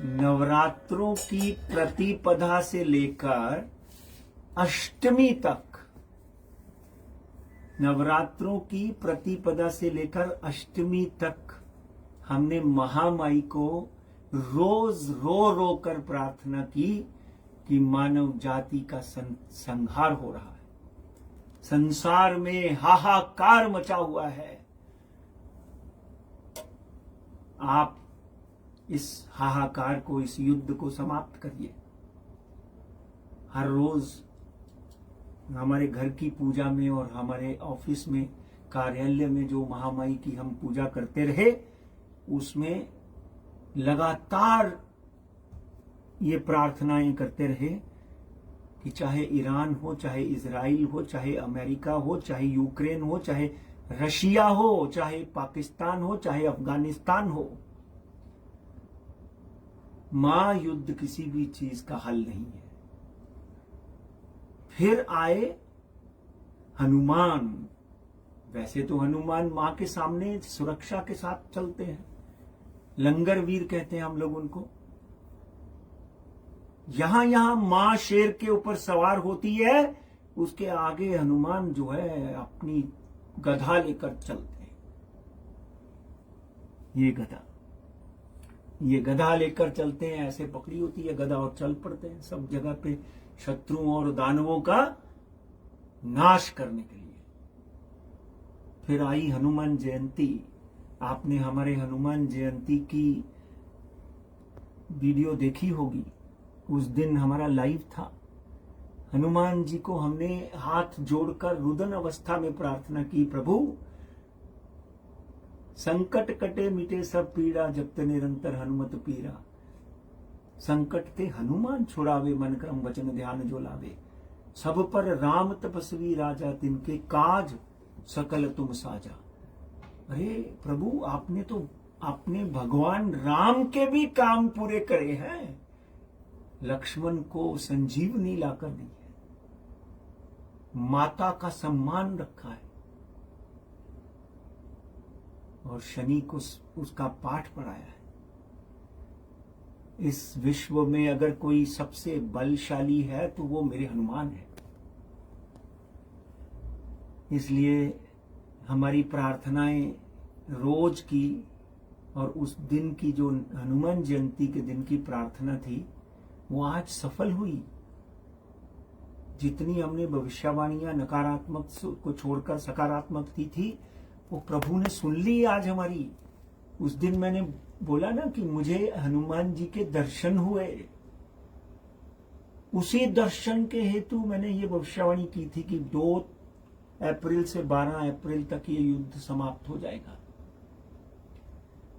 नवरात्रों की प्रतिपदा से लेकर अष्टमी तक, नवरात्रों की प्रतिपदा से लेकर अष्टमी तक हमने महामाई को रोज रो रो कर प्रार्थना की कि मानव जाति का संहार हो रहा है, संसार में हाहाकार मचा हुआ है। आप इस हाहाकार को, इस युद्ध को समाप्त करिए। हर रोज हमारे घर की पूजा में और हमारे ऑफिस में, कार्यालय में जो महामाई की हम पूजा करते रहे, उसमें लगातार ये प्रार्थनाएं करते रहे कि चाहे ईरान हो, चाहे इजराइल हो, चाहे अमेरिका हो, चाहे यूक्रेन हो, चाहे रशिया हो, चाहे पाकिस्तान हो, चाहे अफगानिस्तान हो, मां युद्ध किसी भी चीज का हल नहीं है। फिर आए हनुमान। वैसे तो हनुमान मां के सामने सुरक्षा के साथ चलते हैं, लंगर वीर कहते हैं हम लोग उनको। यहां यहां मां शेर के ऊपर सवार होती है, उसके आगे हनुमान जो है अपनी गधा लेकर चलते हैं। ये गधा लेकर चलते हैं, ऐसे पकड़ी होती है गधा और चल पड़ते हैं सब जगह पे शत्रुओं और दानवों का नाश करने के लिए। फिर आई हनुमान जयंती। आपने हमारे हनुमान जयंती की वीडियो देखी होगी। उस दिन हमारा लाइव था। हनुमान जी को हमने हाथ जोड़कर रुदन अवस्था में प्रार्थना की, प्रभु संकट कटे मिटे सब पीड़ा, जब ते निरंतर हनुमत पीरा। संकट ते हनुमान छुड़ावे, मन क्रम वचन ध्यान जो लावे। सब पर राम तपस्वी राजा, तिनके काज सकल तुम साजा। अरे प्रभु, आपने भगवान राम के भी काम पूरे करे हैं। लक्ष्मण को संजीवनी लाकर दी है, माता का सम्मान रखा है और शनि को उसका पाठ पढ़ाया है। इस विश्व में अगर कोई सबसे बलशाली है तो वो मेरे हनुमान है। इसलिए हमारी प्रार्थनाएं रोज की और उस दिन की जो हनुमान जयंती के दिन की प्रार्थना थी, वो आज सफल हुई। जितनी हमने भविष्यवाणियां नकारात्मक को छोड़कर सकारात्मक थी वो प्रभु ने सुन ली आज हमारी। उस दिन मैंने बोला ना कि मुझे हनुमान जी के दर्शन हुए, उसी दर्शन के हेतु मैंने ये भविष्यवाणी की थी कि 2 अप्रैल से 12 अप्रैल तक ये युद्ध समाप्त हो जाएगा।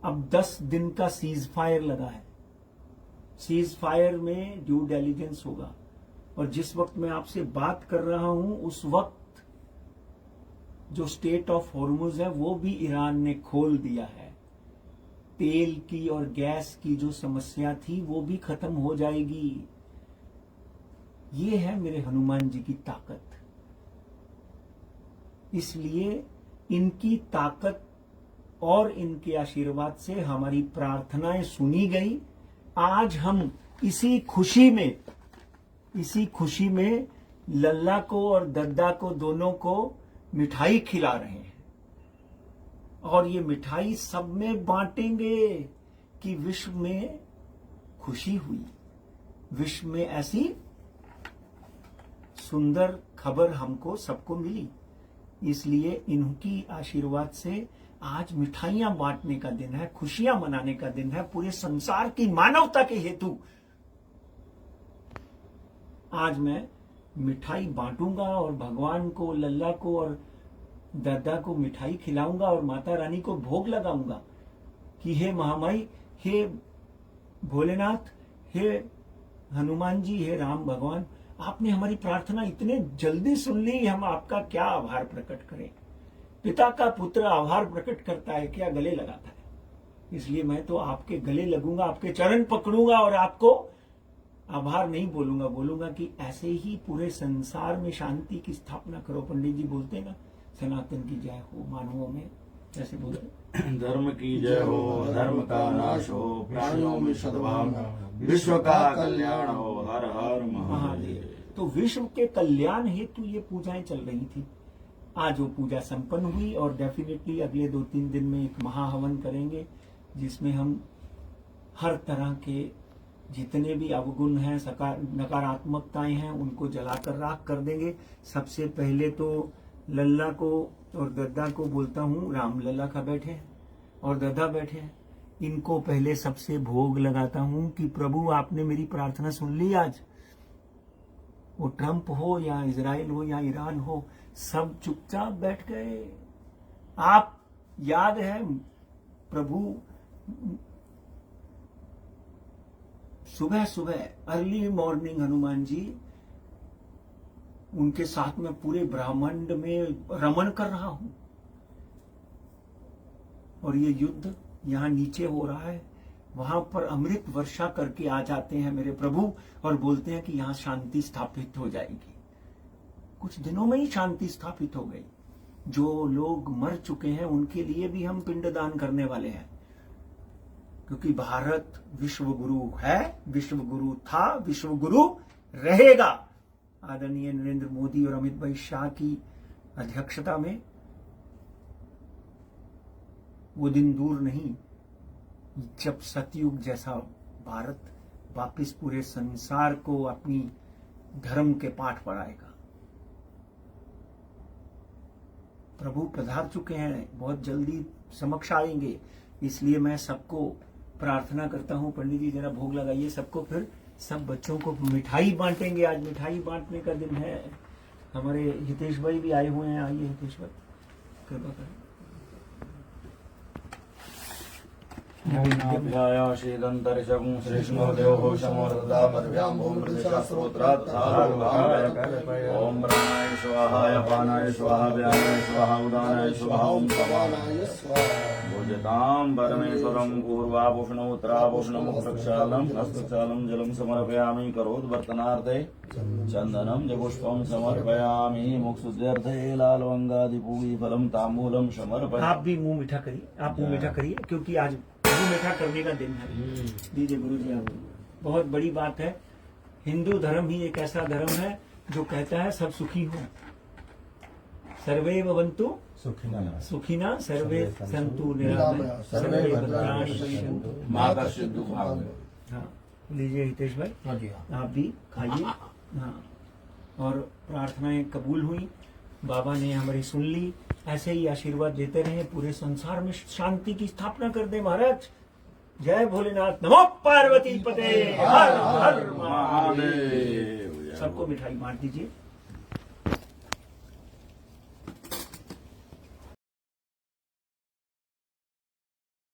अब 10 दिन का सीज फायर लगा है। सीज फायर में ड्यू डिलिजेंस होगा और जिस वक्त मैं आपसे बात कर रहा हूं उस वक्त जो स्टेट ऑफ हॉर्मुज है वो भी ईरान ने खोल दिया है। तेल की और गैस की जो समस्या थी वो भी खत्म हो जाएगी। ये है मेरे हनुमान जी की ताकत। इसलिए इनकी ताकत और इनके आशीर्वाद से हमारी प्रार्थनाएं सुनी गई। आज हम इसी खुशी में लल्ला को और दद्दा को, दोनों को मिठाई खिला रहे हैं और ये मिठाई सब में बांटेंगे कि विश्व में खुशी हुई, विश्व में ऐसी सुंदर खबर हमको सबको मिली। इसलिए इनकी आशीर्वाद से आज मिठाइयां बांटने का दिन है, खुशियां मनाने का दिन है पूरे संसार की मानवता के हेतु। आज मैं मिठाई बांटूंगा और भगवान को, लल्ला को और दादा को मिठाई खिलाऊंगा और माता रानी को भोग लगाऊंगा कि हे महामाई, हे भोलेनाथ, हे हनुमान जी, हे राम भगवान, आपने हमारी प्रार्थना इतने जल्दी सुन ली, हम आपका क्या आभार प्रकट करें। पिता का पुत्र आभार प्रकट करता है क्या गले लगाता है। इसलिए मैं तो आपके गले लगूंगा, आपके चरण पकड़ूंगा और आपको आभार नहीं बोलूंगा कि ऐसे ही पूरे संसार में शांति की स्थापना करो। पंडित जी बोलते हैं ना, सनातन की जय हो, मानवों में ऐसे बोल धर्म की जय हो, धर्म का नाश हो, प्राणियों में सद्भावना, विश्व का कल्याण हो, हर हर महादेव। तो विश्व के कल्याण हेतु ये पूजाएं चल रही थी। आज वो पूजा संपन्न हुई और डेफिनेटली अगले 2-3 दिन में एक महाहवन करेंगे, जिसमें हम हर तरह के जितने भी अवगुण हैं, नकारात्मकताएं हैं, उनको जलाकर राख कर देंगे। सबसे पहले तो लल्ला को और दद्दा को बोलता हूँ, राम लल्ला का बैठे हैं और दद्दा बैठे हैं, इनको पहले सबसे भोग लगाता हूँ कि प्रभु आपने मेरी प्रार्थना सुन ली। आज वो ट्रंप हो या इजराइल हो या ईरान हो, सब चुपचाप बैठ गए। आप याद है प्रभु सुबह सुबह अर्ली मॉर्निंग हनुमान जी उनके साथ में पूरे ब्रह्मांड में रमन कर रहा हूं और ये युद्ध यहां नीचे हो रहा है, वहां पर अमृत वर्षा करके आ जाते हैं मेरे प्रभु और बोलते हैं कि यहां शांति स्थापित हो जाएगी। कुछ दिनों में ही शांति स्थापित हो गई। जो लोग मर चुके हैं उनके लिए भी हम पिंडदान करने वाले हैं, क्योंकि भारत विश्व गुरु है, विश्व गुरु था, विश्व गुरु रहेगा। आदरणीय नरेंद्र मोदी और अमित भाई शाह की अध्यक्षता में वो दिन दूर नहीं जब सतयुग जैसा भारत वापिस पूरे संसार को अपनी धर्म के पाठ पढ़ाएगा। प्रभु पधार चुके हैं, बहुत जल्दी समक्ष आएंगे, इसलिए मैं सबको प्रार्थना करता हूं, पंडित जी जरा भोग लगाइए सबको, फिर सब बच्चों को मिठाई बांटेंगे। आज मिठाई बांटने का दिन है। हमारे हितेश भाई भी आए हुए हैं, आइए हितेश भाई, कृपा करें। श्रीदंतरिषभं श्रीष्णुदेवो समोरदा पदभ्यां भूमृतशास्त्रोत्रात् ओम प्राणाय स्वाहा अपानाय स्वाहा व्यानाय स्वाहा उदानाय स्वाहा ओम समानाय स्वाहा। भुजतां परमेश्वरं पूर्वाभूषणोत्तराभूषणं प्रक्षालनं हस्तक्षालनं जलं समर्पयामि। करोद्वर्तनार्थे चंदनं च पुष्पं समर्पयामि। मुक्षुद्ध्यर्थे लालवंगादिपूगी फलं ताम्बूलं समर्पयामि। आप भी मुंह मीठा करिए, आप मुंह मीठा करिए, क्योंकि आज मुंह मीठा करने का दिन है। दीजिए गुरु जी आप। बहुत बड़ी बात है। हिंदू धर्म ही एक ऐसा धर्म है जो कहता है सब सुखी हो। सर्वे भवन्तु सुखिना सर्वे सन्तु निरामया सर्वे भद्राणि पश्यन्तु मां का सिद्ध भाग। हाँ लीजिए हितेश भाई, आप भी खाइए। हाँ, और प्रार्थनाएं कबूल हुई, बाबा ने हमारी सुन ली। ऐसे ही आशीर्वाद देते रहे, पूरे संसार में शांति की स्थापना कर दे महाराज। जय भोलेनाथ, नमो पार्वती पते, हर हर महादेव। सबको मिठाई बांट दीजिए।